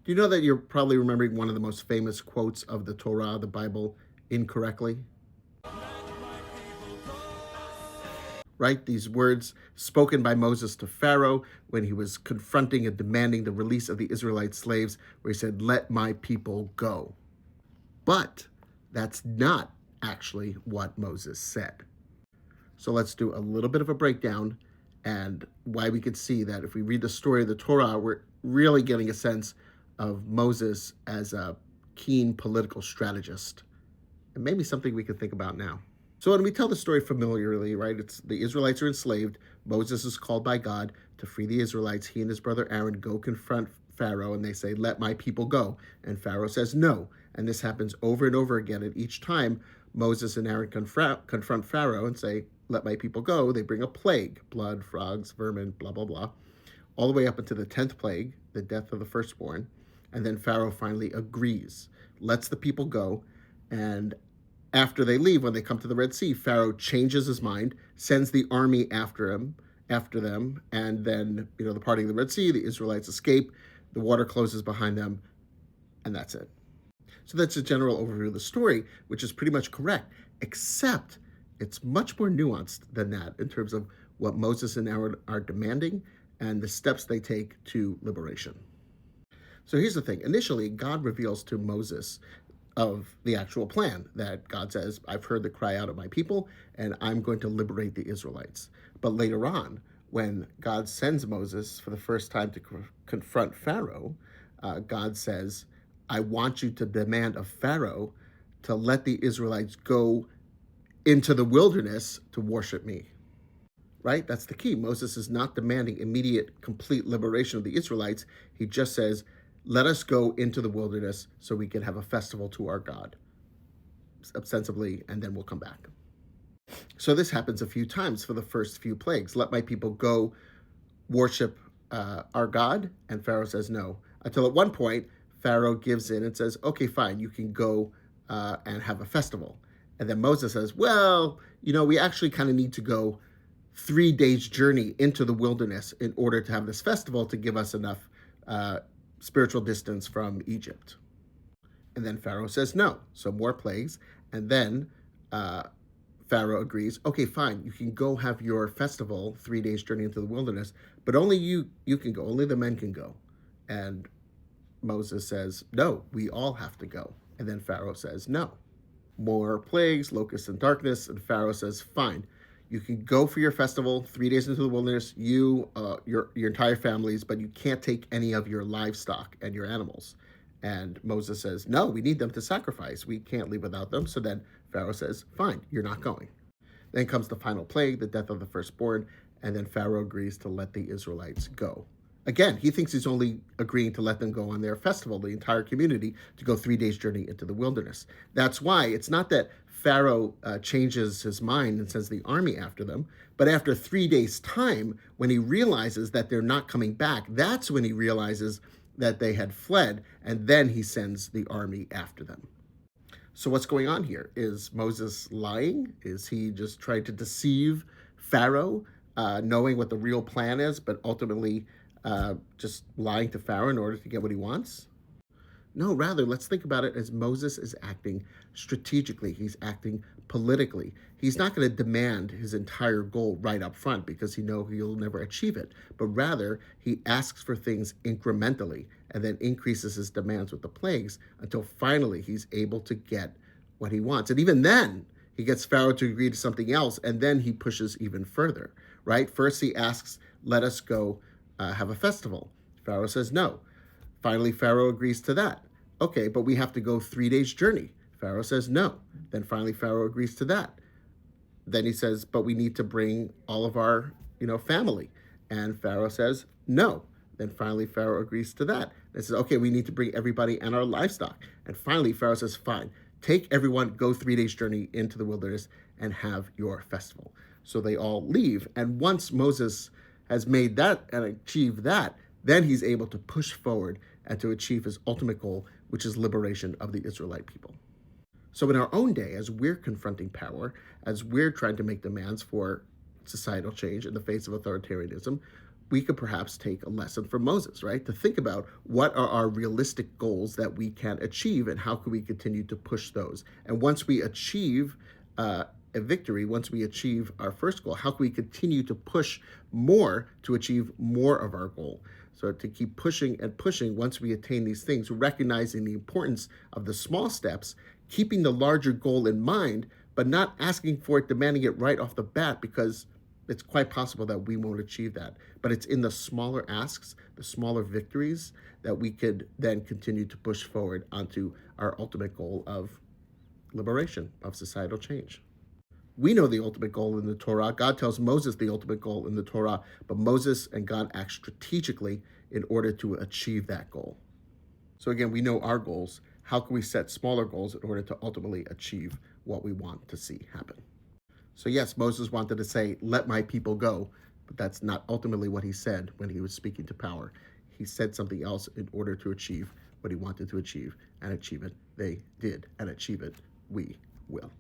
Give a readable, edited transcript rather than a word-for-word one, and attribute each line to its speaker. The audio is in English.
Speaker 1: Do you know that you're probably remembering one of the most famous quotes of the Torah, the Bible, incorrectly? Right? These words spoken by Moses to Pharaoh when he was confronting and demanding the release of the Israelite slaves, where he said, "Let my people go." But that's not actually what Moses said. So let's do a little bit of a breakdown and why we could see that if we read the story of the Torah, we're really getting a sense of Moses as a keen political strategist. And maybe something we could think about now. So when we tell the story familiarly, right, it's the Israelites are enslaved. Moses is called by God to free the Israelites. He and his brother Aaron go confront Pharaoh and they say, "Let my people go." And Pharaoh says no. And this happens over and over again. And each time Moses and Aaron confront Pharaoh and say, "Let my people go," they bring a plague: blood, frogs, vermin, blah, blah, blah, all the way up into the 10th plague, the death of the firstborn. And then Pharaoh finally agrees, lets the people go. And after they leave, when they come to the Red Sea, Pharaoh changes his mind, sends the army after them, and then, the parting of the Red Sea, the Israelites escape, the water closes behind them, and that's it. So that's a general overview of the story, which is pretty much correct, except it's much more nuanced than that in terms of what Moses and Aaron are demanding and the steps they take to liberation. So here's the thing. Initially, God reveals to Moses of the actual plan that God says, "I've heard the cry out of my people, and I'm going to liberate the Israelites." But later on, when God sends Moses for the first time to confront Pharaoh, God says, "I want you to demand of Pharaoh to let the Israelites go into the wilderness to worship me." Right? That's the key. Moses is not demanding immediate, complete liberation of the Israelites. He just says, "Let us go into the wilderness so we can have a festival to our God, ostensibly, and then we'll come back." So this happens a few times for the first few plagues. "Let my people go worship our God," and Pharaoh says no. Until at one point, Pharaoh gives in and says, "Okay, fine, you can go and have a festival." And then Moses says, "Well, we actually kind of need to go 3 days journey into the wilderness in order to have this festival to give us enough spiritual distance from Egypt." And then Pharaoh says no. So more plagues. And then Pharaoh agrees, "Okay, fine, you can go have your festival 3 days journey into the wilderness, but only you can go, only the men can go." And Moses says, "No, we all have to go." And then Pharaoh says no. More plagues, locusts and darkness, and Pharaoh says, "Fine, you can go for your festival 3 days into the wilderness, your entire families, but you can't take any of your livestock and your animals." And Moses says, "No, we need them to sacrifice. We can't leave without them." So then Pharaoh says, "Fine, you're not going." Then comes the final plague, the death of the firstborn, and then Pharaoh agrees to let the Israelites go. Again, he thinks he's only agreeing to let them go on their festival, the entire community, to go 3 days journey into the wilderness. That's why it's not that Pharaoh changes his mind and sends the army after them, but after 3 days' time, when he realizes that they're not coming back, that's when he realizes that they had fled, and then he sends the army after them. So what's going on here? Is Moses lying? Is he just trying to deceive Pharaoh, knowing what the real plan is, but ultimately just lying to Pharaoh in order to get what he wants? No, rather, let's think about it as Moses is acting strategically. He's acting politically. He's not going to demand his entire goal right up front because he knows he'll never achieve it. But rather, he asks for things incrementally and then increases his demands with the plagues until finally he's able to get what he wants. And even then, he gets Pharaoh to agree to something else, and then he pushes even further, right? First, he asks, "Let us go have a festival." Pharaoh says no. Finally, Pharaoh agrees to that. "Okay, but we have to go 3 days journey." Pharaoh says no. Then finally, Pharaoh agrees to that. Then he says, "But we need to bring all of our, family." And Pharaoh says no. Then finally, Pharaoh agrees to that. And says, "Okay, we need to bring everybody and our livestock." And finally, Pharaoh says, "Fine, take everyone, go 3 days journey into the wilderness and have your festival." So they all leave. And once Moses has made that and achieved that, then he's able to push forward and to achieve his ultimate goal, which is liberation of the Israelite people. So in our own day, as we're confronting power, as we're trying to make demands for societal change in the face of authoritarianism, we could perhaps take a lesson from Moses, right? To think about what are our realistic goals that we can achieve and how can we continue to push those. And once we achieve a victory, once we achieve our first goal, how can we continue to push more to achieve more of our goal? So to keep pushing and pushing once we attain these things, recognizing the importance of the small steps, keeping the larger goal in mind, but not asking for it, demanding it right off the bat, because it's quite possible that we won't achieve that. But it's in the smaller asks, the smaller victories, that we could then continue to push forward onto our ultimate goal of liberation, of societal change. We know the ultimate goal in the Torah. God tells Moses the ultimate goal in the Torah, but Moses and God act strategically in order to achieve that goal. So again, we know our goals. How can we set smaller goals in order to ultimately achieve what we want to see happen? So yes, Moses wanted to say, let my people go, but that's not ultimately what he said when he was speaking to power. He said something else in order to achieve what he wanted to achieve, and achieve it they did, and achieve it we will.